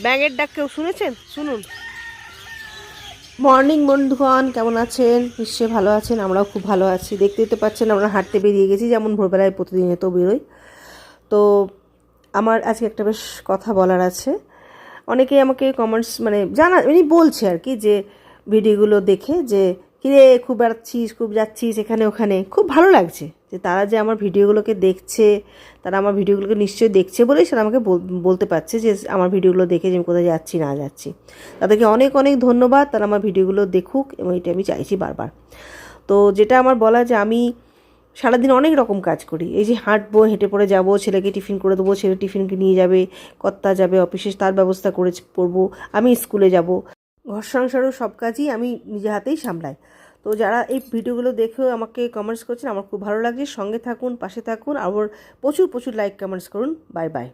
ব্যাঙের ডাক কেউ শুনেছেন? শুনুন। মর্নিং বন্ধুগণ, কেমন আছেন? নিশ্চয়ই ভালো আছেন, আমরাও খুব ভালো আছি। দেখতে দেখতে পাচ্ছেন আমরা হাঁটতে বেরিয়ে গেছি, যেমন ভোরবেলায় প্রতিদিন তো বেরোই। তো আমার আজকে একটা বেশ কথা বলার আছে। অনেকেই আমাকে কমেন্টস মানে বলছে আর কি, যে ভিডিওগুলো দেখে যে কিরে খুব বেড়াচ্ছিস, খুব যাচ্ছিস এখানে ওখানে। খুব ভালো লাগছে যে তারা যে আমার ভিডিওগুলোকে দেখছে, তারা আমার ভিডিওগুলোকে নিশ্চয়ই দেখছে বলেই সেটা আমাকে বলতে পারছে যে আমার ভিডিওগুলো দেখে যে আমি কোথায় যাচ্ছি না যাচ্ছি। তাদেরকে অনেক অনেক ধন্যবাদ, তারা আমার ভিডিওগুলো দেখুক, এবং এটা আমি চাইছি বারবার। তো যেটা আমার বলা, যে আমি সারাদিন অনেক রকম কাজ করি। এই যে হাঁটবো, হেঁটে পড়ে যাব, ছেলেকে টিফিন করে দেবো, ছেলে টিফিনকে নিয়ে যাবে, কর্তা যাবে অফিসে, তার ব্যবস্থা করে পড়বো, আমি স্কুলে যাব, ঘর সংসারও সব কাজই আমি নিজে হাতেই সামলাই। তো যারা এই ভিডিওগুলো দেখেও আমাকে কমেন্টস করছেন, আমার খুব ভালো লাগছে। সঙ্গে থাকুন, পাশে থাকুন, আর প্রচুর প্রচুর লাইক কমেন্টস করুন। Bye bye.